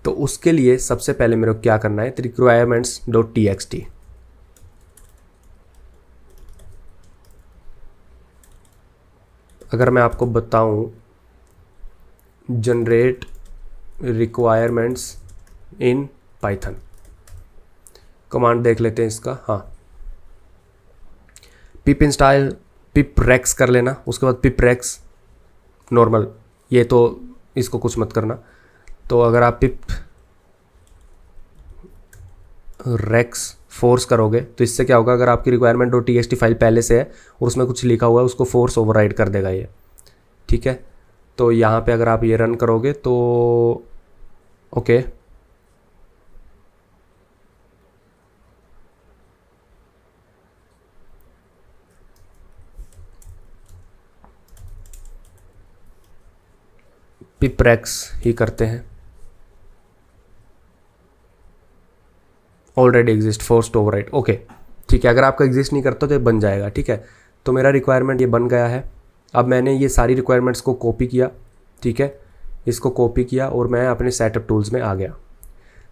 S1: तो उसके लिए सबसे पहले मेरे को क्या करना है, requirements.txt। अगर मैं आपको बताऊं generate requirements in Python. Command देख लेते हैं इसका। हाँ, पिप इंस्टॉल पिप रेक्स कर लेना, उसके बाद पिप रेक्स नॉर्मल, ये तो इसको कुछ मत करना। तो अगर आप पिप रेक्स फोर्स करोगे तो इससे क्या होगा, अगर आपकी रिक्वायरमेंट डॉट टीएक्सटी फाइल पहले से है और उसमें कुछ लिखा हुआ है, उसको फोर्स ओवरराइड कर देगा ये, ठीक है। तो यहाँ पे अगर आप ये रन करोगे तो ओके, पिप रेक्स ही करते हैं। Already exist forced override, okay ठीक है। अगर आपका एग्जिस्ट नहीं करता तो ये बन जाएगा, ठीक है। तो मेरा रिक्वायरमेंट ये बन गया है। अब मैंने ये सारी रिक्वायरमेंट्स को कॉपी किया, ठीक है, इसको कॉपी किया और मैं अपने सेटअप टूल्स में आ गया।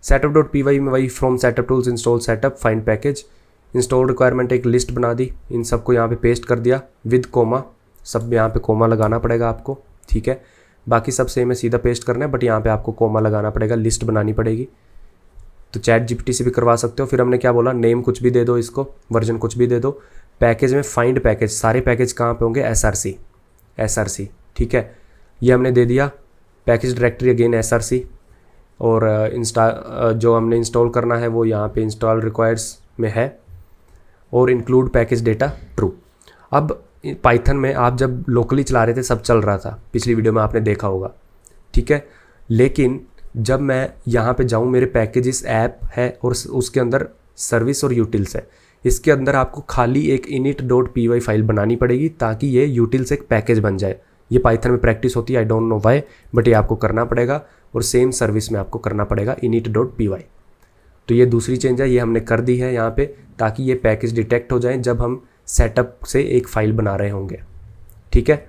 S1: सेटअप डॉट पी वाई में वही from setup tools install setup find package install requirement एक लिस्ट बना दी, इन सबको यहाँ पे पेस्ट कर दिया विद कोमा, सब यहाँ पे कोमा लगाना पड़ेगा आपको, ठीक है। बाकी सब सेम है, सीधा पेस्ट करना है, बट यहाँ पे आपको कोमा लगाना पड़ेगा, लिस्ट बनानी पड़ेगी। तो चैट जीपीटी से भी करवा सकते हो। फिर हमने क्या बोला, नेम कुछ भी दे दो इसको, वर्जन कुछ भी दे दो। पैकेज में फाइंड पैकेज, सारे पैकेज कहाँ पे होंगे, एसआरसी, ठीक है, ये हमने दे दिया। पैकेज डायरेक्टरी अगेन एसआरसी, और जो हमने इंस्टॉल करना है वो यहाँ पे इंस्टॉल रिक्वायर्स में है, और इंक्लूड पैकेज डेटा ट्रू। अब पाइथन में आप जब लोकली चला रहे थे सब चल रहा था, पिछली वीडियो में आपने देखा होगा, ठीक है। लेकिन जब मैं यहाँ पे जाऊँ, मेरे पैकेजेस ऐप है और उसके अंदर सर्विस और यूटिल्स है, इसके अंदर आपको खाली एक init.py फाइल बनानी पड़ेगी ताकि ये यूटिल्स एक पैकेज बन जाए। ये पाइथन में प्रैक्टिस होती है, I don't know why, but ये आपको करना पड़ेगा, और सेम सर्विस में आपको करना पड़ेगा init.py। तो ये दूसरी चेंज है, ये हमने कर दी है यहाँ पे, ताकि ये पैकेज डिटेक्ट हो जाए जब हम सेटअप से एक फ़ाइल बना रहे होंगे, ठीक है।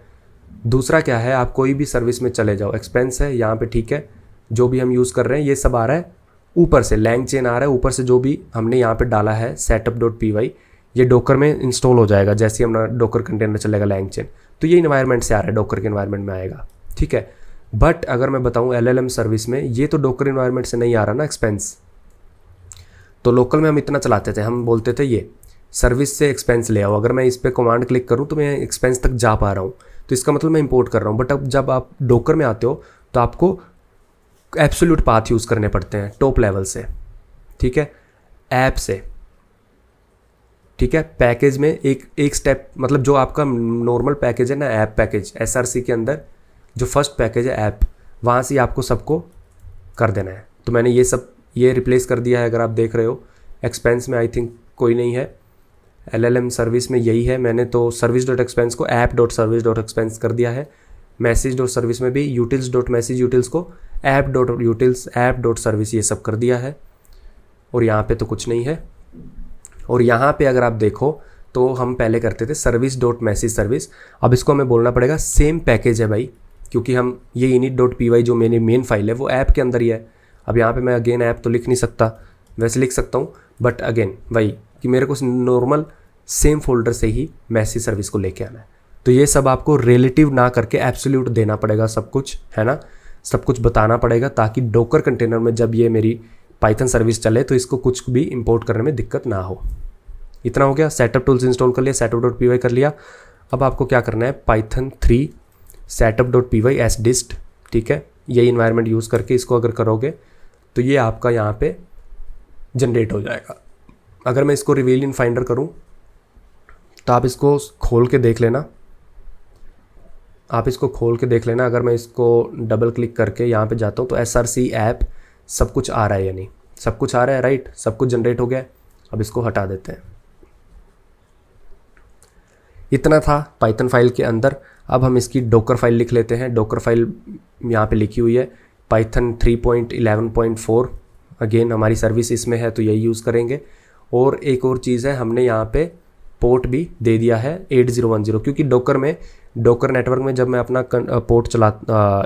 S1: दूसरा क्या है, आप कोई भी सर्विस में चले जाओ, एक्सपेंस है यहाँ पे, ठीक है, जो भी हम यूज़ कर रहे हैं ये सब आ रहा है ऊपर से, लैंग चेन आ रहा है ऊपर से, जो भी हमने यहाँ पे डाला है setup.py, ये डोकर में इंस्टॉल हो जाएगा जैसे ही हमारा डोकर कंटेनर चलेगा लैंग चेन, तो ये इन्वायरमेंट से आ रहा है, डोकर के इन्वायरमेंट में आएगा, ठीक है। बट अगर मैं बताऊँ LLM सर्विस में, ये तो डोकर इन्वायरमेंट से नहीं आ रहा ना एक्सपेंस। तो लोकल में हम इतना चलाते थे, हम बोलते थे ये सर्विस से एक्सपेंस ले आओ, अगर मैं इस पर कमांड क्लिक करूँ तो मैं एक्सपेंस तक जा पा रहा हूँ, तो इसका मतलब मैं इंपोर्ट कर रहा हूँ। बट अब जब आप डोकर में आते हो तो आपको एब्सोल्यूट पाथ यूज़ करने पड़ते हैं टॉप लेवल से, ठीक है, ऐप से, ठीक है। पैकेज में एक स्टेप, मतलब जो आपका नॉर्मल पैकेज है ना, ऐप पैकेज एसआरसी के अंदर जो फर्स्ट पैकेज है ऐप, वहाँ से आपको सबको कर देना है। तो मैंने ये रिप्लेस कर दिया है, अगर आप देख रहे हो। एक्सपेंस में आई थिंक कोई नहीं है, LLM सर्विस में यही है। मैंने तो सर्विस डॉट एक्सपेंस को app dot service dot expense कर दिया है। मैसेज डॉट सर्विस में भी यूटिल्स डॉट मैसेज यूटिल्स को app dot utils app dot service ये सब कर दिया है। और यहाँ पे तो कुछ नहीं है। और यहाँ पे अगर आप देखो तो हम पहले करते थे सर्विस डॉट मैसेज सर्विस, अब इसको हमें बोलना पड़ेगा सेम पैकेज है भाई, क्योंकि हम ये init.py जो मेरी मेन फाइल है वो ऐप के अंदर ही है। अब यहाँ पे मैं अगेन ऐप तो लिख नहीं सकता, वैसे लिख सकता हूँ, बट अगेन वही कि मेरे को नॉर्मल सेम फोल्डर से ही मैसेज सर्विस को लेके आना है। तो ये सब आपको रिलेटिव ना करके एब्सोल्यूट देना पड़ेगा, सब कुछ है ना, सब कुछ बताना पड़ेगा, ताकि डोकर कंटेनर में जब ये मेरी पाइथन सर्विस चले तो इसको कुछ भी इंपोर्ट करने में दिक्कत ना हो। इतना हो गया। सेटअप टूल्स इंस्टॉल कर लिया, setup.py कर लिया। अब आपको क्या करना है, पाइथन 3 setup.py sdist, ठीक है, यही इन्वायरमेंट यूज़ करके इसको अगर करोगे तो ये आपका यहाँ पे जनरेट हो जाएगा। अगर मैं इसको रिवील इन फाइंडर करूँ तो आप इसको खोल के देख लेना, अगर मैं इसको डबल क्लिक करके यहाँ पे जाता हूँ तो SRC ऐप सब कुछ आ रहा है, यानी सब कुछ आ रहा है, राइट, सब कुछ जनरेट हो गया। अब इसको हटा देते हैं। इतना था पाइथन फाइल के अंदर। अब हम इसकी डोकर फाइल लिख लेते हैं। डोकर फाइल यहाँ पे लिखी हुई है पाइथन 3.11.4, अगेन हमारी सर्विस इसमें है तो यही यूज़ करेंगे। और एक और चीज़ है, हमने यहाँ पे पोर्ट भी दे दिया है 8010, क्योंकि डोकर नेटवर्क में जब मैं अपना पोर्ट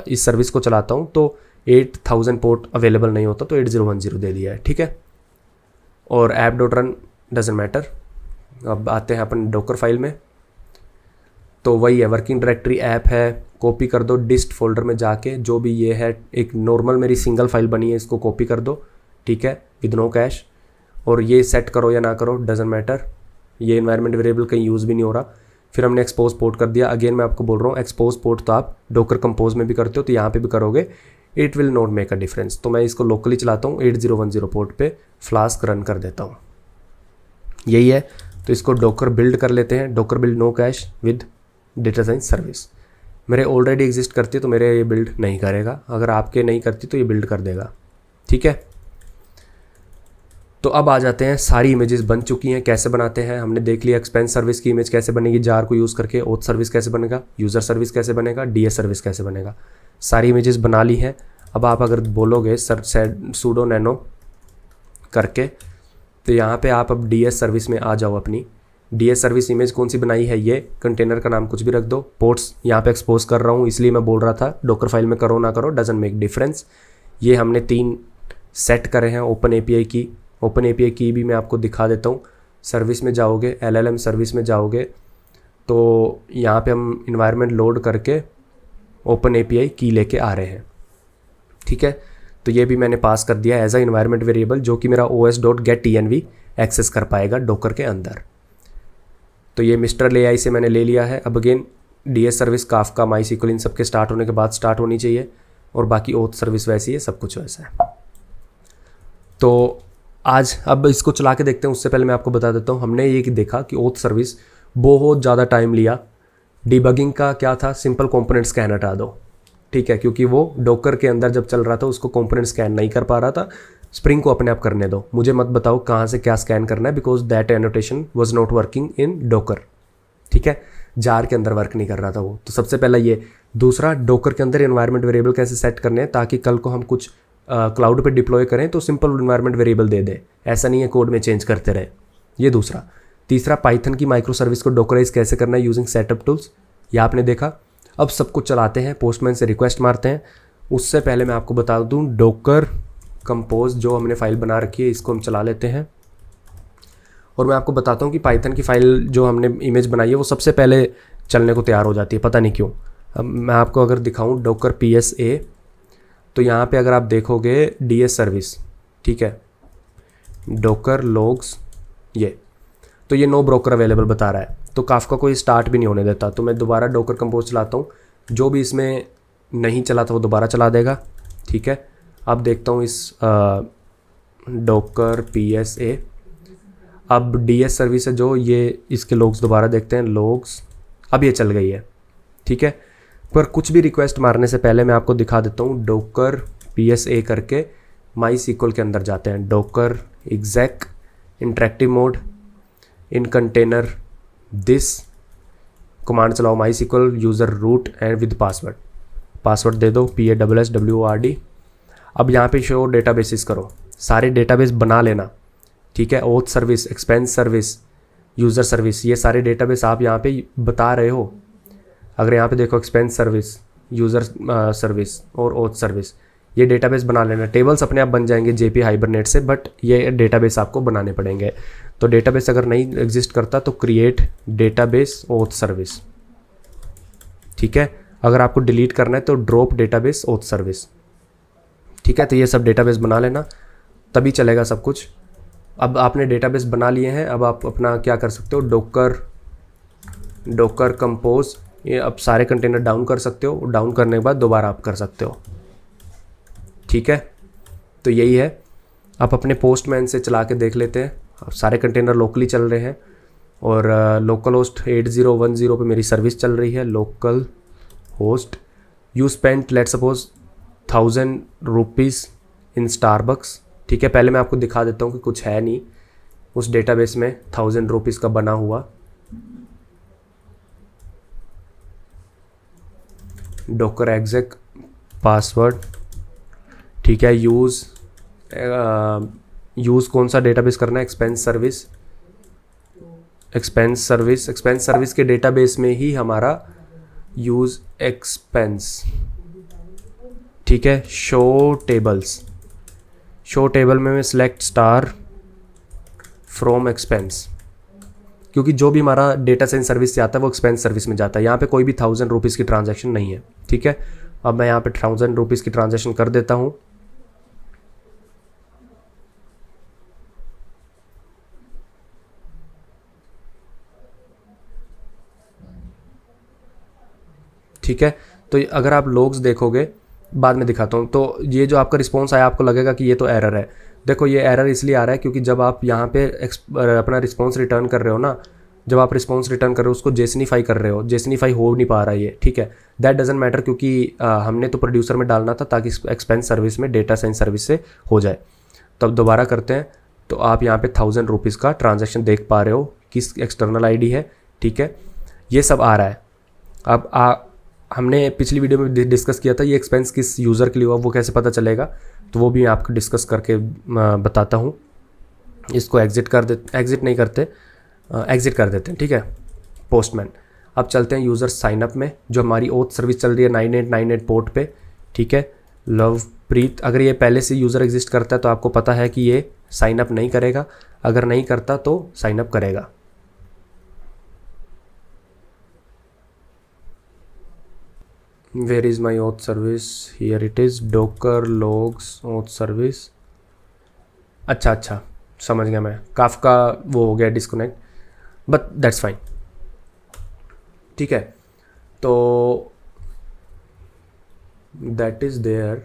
S1: इस सर्विस को चलाता हूँ तो 8000 पोर्ट अवेलेबल नहीं होता, तो 8010 दे दिया है, ठीक है। और app dot run doesn't matter. अब आते हैं अपन डोकर फाइल में। तो वही है, वर्किंग डायरेक्टरी ऐप है, कॉपी कर दो डिस्ट फोल्डर में जाके, जो भी ये है एक नॉर्मल मेरी सिंगल फाइल बनी है इसको कॉपी कर दो, ठीक है, विद नो कैश। और ये सेट करो या ना करो डजेंट मैटर, ये इन्वायरमेंट वेरिएबल कहीं यूज़ भी नहीं हो रहा। फिर हमने एक्सपोज पोर्ट कर दिया। अगेन मैं आपको बोल रहा हूँ एक्सपोज पोर्ट तो आप डॉकर कंपोज में भी करते हो तो यहाँ पे भी करोगे, it will not make a difference. तो मैं इसको लोकली चलाता हूँ 8010 पोर्ट पे, फ्लास्क रन कर देता हूँ, यही है। तो इसको डॉकर बिल्ड कर लेते हैं, docker build no cache with data science service. मेरे ऑलरेडी एग्जिस्ट करती है तो मेरे ये बिल्ड नहीं करेगा, अगर आपके नहीं करती तो ये बिल्ड कर देगा, ठीक है। तो अब आ जाते हैं, सारी इमेजेस बन चुकी हैं, कैसे बनाते हैं हमने देख लिया। एक्सपेंस सर्विस की इमेज कैसे बनेगी जार को यूज़ करके, ओथ सर्विस कैसे बनेगा, यूज़र सर्विस कैसे बनेगा, डीएस सर्विस कैसे बनेगा, सारी इमेजेस बना ली हैं। अब आप अगर बोलोगे सूडो नैनो करके, तो यहाँ पे आप अब डीएस सर्विस में आ जाओ। अपनी डीएस सर्विस इमेज कौन सी बनाई है, ये कंटेनर का नाम कुछ भी रख दो। पोर्ट्स यहाँ पे एक्सपोज कर रहा हूँ इसलिए मैं बोल रहा था डॉकर फाइल में करो ना करो डजंट मेक डिफरेंस। ये हमने 3 सेट करे हैं ओपन एपीआई की। ओपन एपीआई की भी मैं आपको दिखा देता हूँ। सर्विस में जाओगे, एलएलएम सर्विस में जाओगे, तो यहाँ पे हम इन्वायरमेंट लोड करके ओपन एपीआई की लेके आ रहे हैं, ठीक है। तो ये भी मैंने पास कर दिया एज अ इन्वायरमेंट वेरिएबल, जो कि मेरा os.getEnv एक्सेस कर पाएगा डॉकर के अंदर। तो ये मिस्टर ले आई से मैंने ले लिया है। अब अगेन डीएस सर्विस, काफका, माईसीक्वल इन सबके स्टार्ट होने के बाद स्टार्ट होनी चाहिए, और बाकी ओथ सर्विस वैसी है, सब कुछ वैसा है। तो आज अब इसको चला के देखते हैं। उससे पहले मैं आपको बता देता हूँ, हमने ये देखा कि ओथ सर्विस बहुत ज़्यादा टाइम लिया। डिबगिंग का क्या था, सिंपल कंपोनेंट स्कैन हटा दो, ठीक है, क्योंकि वो डॉकर के अंदर जब चल रहा था उसको कंपोनेंट स्कैन नहीं कर पा रहा था। स्प्रिंग को अपने आप करने दो, मुझे मत बताओ कहाँ से क्या स्कैन करना है, because that annotation was not working in Docker, ठीक है, जार के अंदर वर्क नहीं कर रहा था वो। तो सबसे पहला ये। दूसरा, डॉकर के अंदर एनवायरनमेंट वेरिएबल कैसे सेट करने हैं ताकि कल को हम कुछ क्लाउड पे डिप्लॉय करें तो सिंपल एनवायरनमेंट वेरिएबल दे दे, ऐसा नहीं है कोड में चेंज करते रहे, ये दूसरा। तीसरा, पाइथन की माइक्रो सर्विस को डॉकराइज कैसे करना है यूजिंग सेटअप टूल्स, ये आपने देखा। अब सब कुछ चलाते हैं, पोस्टमैन से रिक्वेस्ट मारते हैं। उससे पहले मैं आपको बता दूं, डॉकर कंपोज जो हमने फाइल बना रखी है इसको हम चला लेते हैं, और मैं आपको बताता हूँ कि पाइथन की फाइल जो हमने इमेज बनाई है वो सबसे पहले चलने को तैयार हो जाती है, पता नहीं क्यों। अब मैं आपको अगर दिखाऊँ डॉकर PSA, तो यहाँ पे अगर आप देखोगे डीएस सर्विस, ठीक है, डॉकर लॉग्स, ये तो ये नो ब्रोकर अवेलेबल बता रहा है, तो काफका को ये स्टार्ट भी नहीं होने देता। तो मैं दोबारा डॉकर कंपोज चलाता हूँ, जो भी इसमें नहीं चला था वो दोबारा चला देगा, ठीक है। अब देखता हूँ इस डॉकर PSA, अब डीएस सर्विस है जो, ये इसके लॉग्स दोबारा देखते हैं, लॉग्स अब ये चल गई है, ठीक है। पर कुछ भी रिक्वेस्ट मारने से पहले मैं आपको दिखा देता हूँ, डॉकर PSA करके माईसीक्वल के अंदर जाते हैं, docker exec interactive mode in container this command चलाओ, MySQL user root and with password दे दो PASSWORD। अब यहाँ पे शो डेटाबेसिस करो, सारे डेटाबेस बना लेना, ठीक है। Oath service, expense service, user service, ये सारे डेटाबेस आप यहाँ पे बता रहे हो। अगर यहाँ पे देखो एक्सपेंस सर्विस, यूज़र सर्विस और ओथ सर्विस, ये डेटाबेस बना लेना। टेबल्स अपने आप बन जाएंगे JP हाइबरनेट से, बट ये डेटाबेस आपको बनाने पड़ेंगे। तो डेटाबेस अगर नहीं एग्जिस्ट करता तो क्रिएट डेटाबेस ओथ सर्विस, ठीक है। अगर आपको डिलीट करना है तो ड्रॉप डेटाबेस ओथ सर्विस, ठीक है। तो ये सब डेटाबेस बना लेना, तभी चलेगा सब कुछ। अब आपने डेटाबेस बना लिए हैं, अब आप अपना क्या कर सकते हो, डॉकर कंपोज, ये अब सारे कंटेनर डाउन कर सकते हो, डाउन करने के बाद दोबारा आप कर सकते हो, ठीक है। तो यही है। आप अपने पोस्टमैन से चला के देख लेते हैं, अब सारे कंटेनर लोकली चल रहे हैं, और लोकल होस्ट 8010 पे मेरी सर्विस चल रही है। Local host, you spent let suppose 1000 rupees in Starbucks, ठीक है। पहले मैं आपको दिखा देता हूँ कि कुछ है नहीं उस डेटाबेस में 1000 रुपीज़ का बना हुआ। डॉकर exec पासवर्ड, ठीक है। यूज़ कौन सा डेटाबेस करना है, एक्सपेंस सर्विस के डेटाबेस में ही हमारा यूज़ एक्सपेंस, ठीक है। शो टेबल में मैं सिलेक्ट स्टार फ्रॉम एक्सपेंस, क्योंकि जो भी हमारा डेटा साइंस सर्विस से आता है वो एक्सपेंस सर्विस में जाता है। यहाँ पे कोई भी 1000 रुपीज़ की ट्रांजैक्शन नहीं है, ठीक है। अब मैं यहाँ पे 1000 रुपीज़ की ट्रांजैक्शन कर देता हूँ। ठीक है, तो अगर आप लॉग्स देखोगे, बाद में दिखाता हूँ, तो ये जो आपका रिस्पॉन्स आया आपको लगेगा कि ये तो एरर है। देखो ये एरर इसलिए आ रहा है क्योंकि जब आप यहाँ पे अपना रिस्पॉन्स रिटर्न कर रहे हो ना, जब आप रिस्पॉन्स रिटर्न कर रहे हो उसको जेसनीफाई कर रहे हो, जेसनीफाई हो नहीं पा रहा है ये, ठीक है। दैट डजंट मैटर, क्योंकि हमने तो प्रोड्यूसर में डालना था ताकि एक्सपेंस सर्विस में डेटा साइंस सर्विस से हो जाए। तो अब दोबारा करते हैं, तो आप यहाँ पे 1000 रुपीज़ का ट्रांजेक्शन देख पा रहे हो, किस एक्सटर्नल ID है, ठीक है, ये सब आ रहा है। अब हमने पिछली वीडियो में डिस्कस किया था ये एक्सपेंस किस यूज़र के लिए हुआ, वो कैसे पता चलेगा, तो वो भी मैं आपको डिस्कस करके बताता हूँ। इसको एग्जिट कर देते हैं, ठीक है, पोस्टमैन। अब चलते हैं यूज़र साइनअप में, जो हमारी ओथ सर्विस चल रही है 9898 पोर्ट पे, ठीक है। लवप्रीत, अगर ये पहले से यूज़र एग्जिस्ट करता है तो आपको पता है कि ये साइनअप नहीं करेगा, अगर नहीं करता तो साइनअप करेगा। Where is my auth service, here it is, docker logs auth service. अच्छा, समझ गया मैं, काफका वो हो गया डिस्कनेक्ट, बट दैट्स फाइन, ठीक है। तो दैट इज़ देयर।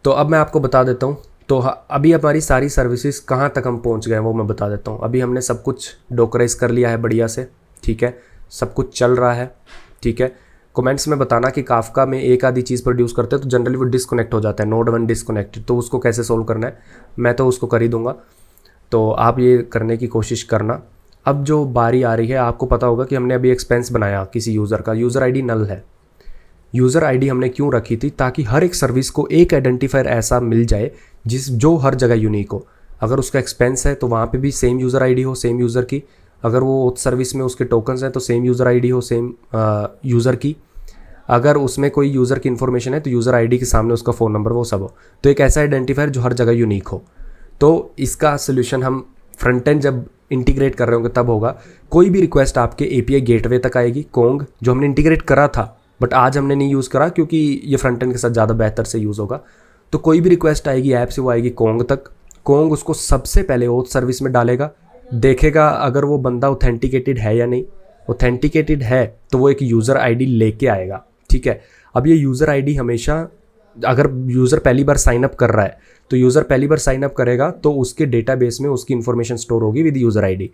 S1: तो अब मैं आपको बता देता हूँ, तो अभी हमारी सारी सर्विसेज कहाँ तक हम पहुँच गए हैं वो मैं बता देता हूँ। अभी हमने सब कुछ डोकराइज कर लिया है बढ़िया से, ठीक है, सब कुछ चल रहा है, ठीक है। कमेंट्स में बताना कि काफका में एक आधी चीज़ प्रोड्यूस करते हैं तो जनरली वो डिस्कनेक्ट हो जाता है, नोड 1 डिस्कनेक्ट, तो उसको कैसे सोल्व करना है मैं तो उसको कर ही दूंगा, तो आप ये करने की कोशिश करना। अब जो बारी आ रही है, आपको पता होगा कि हमने अभी एक्सपेंस बनाया किसी यूज़र का, यूज़र ID नल है। यूज़र ID हमने क्यों रखी थी, ताकि हर एक सर्विस को एक आइडेंटिफायर ऐसा मिल जाए जो हर जगह यूनिक हो। अगर उसका एक्सपेंस है तो वहाँ पे भी सेम यूज़र ID हो, सेम यूज़र की। अगर वो सर्विस में उसके टोकन्स हैं तो सेम यूज़र ID हो, सेम यूज़र की। अगर उसमें कोई यूज़र की इन्फॉर्मेशन है तो यूज़र ID के सामने उसका फ़ोन नंबर वो सब हो, तो एक ऐसा आइडेंटिफायर जो हर जगह यूनिक हो। तो इसका सोल्यूशन हम फ्रंट एंड जब इंटीग्रेट कर रहे होंगे तब होगा। कोई भी रिक्वेस्ट आपके API गेटवे तक आएगी, कोंग जो हमने इंटीग्रेट करा था बट आज हमने नहीं यूज़ करा क्योंकि ये फ्रंट एंड के साथ ज़्यादा बेहतर से यूज़ होगा। तो कोई भी रिक्वेस्ट आएगी ऐप से, वो आएगी कोंग तक। कोंग उसको सबसे पहले ओथ सर्विस में डालेगा, देखेगा अगर वो बंदा ऑथेंटिकेटेड है या नहीं। ऑथेंटिकेटेड है तो वो एक यूज़र ID लेके आएगा, ठीक है। अब ये यूज़र ID हमेशा, अगर यूज़र पहली बार साइन अप कर रहा है तो यूज़र पहली बार साइन अप करेगा तो उसके डेटाबेस में उसकी इन्फॉर्मेशन स्टोर होगी विद यूज़र ID।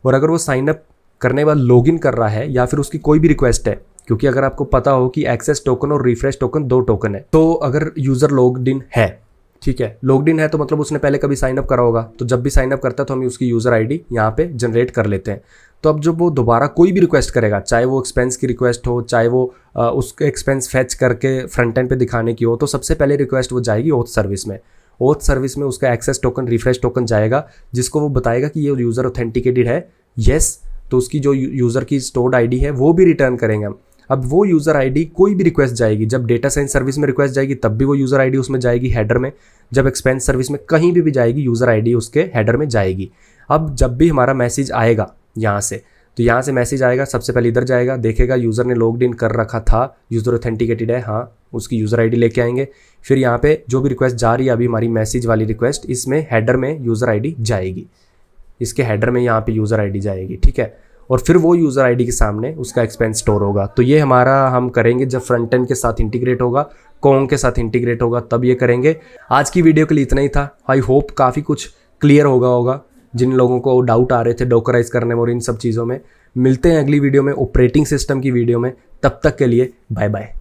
S1: और अगर वो साइन अप करने के बाद लॉगिन कर रहा है या फिर उसकी कोई भी रिक्वेस्ट है, क्योंकि अगर आपको पता हो कि एक्सेस टोकन और रिफ्रेश टोकन 2 टोकन है, तो अगर यूज़र लॉग्ड इन है, ठीक है, लॉग्ड इन है तो मतलब उसने पहले कभी साइन अप करा होगा, तो जब भी साइन अप करता है तो हम उसकी यूज़र ID यहाँ पे जनरेट कर लेते हैं। तो अब जब वो दोबारा कोई भी रिक्वेस्ट करेगा, चाहे वो एक्सपेंस की रिक्वेस्ट हो, चाहे वो उसके एक्सपेंस फैच करके फ्रंट एंड पे दिखाने की हो, तो सबसे पहले रिक्वेस्ट वो जाएगी ओथ सर्विस में। ओथ सर्विस में उसका एक्सेस टोकन रिफ्रेश टोकन जाएगा, जिसको वो बताएगा कि ये यूज़र ऑथेंटिकेटेड है, येस, तो उसकी जो यूज़र की स्टोर्ड ID है वो भी रिटर्न करेंगे हम। अब वो यूज़र ID कोई भी रिक्वेस्ट जाएगी, जब डेटा साइंस सर्विस में रिक्वेस्ट जाएगी तब भी वो यूज़र ID उसमें जाएगी हेडर में, जब एक्सपेंस सर्विस में कहीं भी जाएगी यूज़र ID उसके हेडर में जाएगी। अब जब भी हमारा मैसेज आएगा यहाँ से, तो यहाँ से मैसेज आएगा, सबसे पहले इधर जाएगा, देखेगा यूज़र ने लॉग्ड इन कर रखा था, यूज़र ऑथेंटिकेटेड है, हाँ, उसकी यूज़र ID लेके आएंगे। फिर यहाँ पे जो भी रिक्वेस्ट जा रही है, अभी हमारी मैसेज वाली रिक्वेस्ट, इसमें हेडर में यूज़र ID जाएगी, इसके हेडर में यहाँ पे यूज़र ID जाएगी, ठीक है। और फिर वो यूज़र ID के सामने उसका एक्सपेंस स्टोर होगा। तो ये हमारा हम करेंगे जब फ्रंट एंड के साथ इंटीग्रेट होगा, कोंग के साथ इंटीग्रेट होगा, तब ये करेंगे। आज की वीडियो के लिए इतना ही था। आई होप काफ़ी कुछ क्लियर होगा जिन लोगों को डाउट आ रहे थे डोकराइज करने में और इन सब चीज़ों में। मिलते हैं अगली वीडियो में, ऑपरेटिंग सिस्टम की वीडियो में। तब तक के लिए बाय बाय।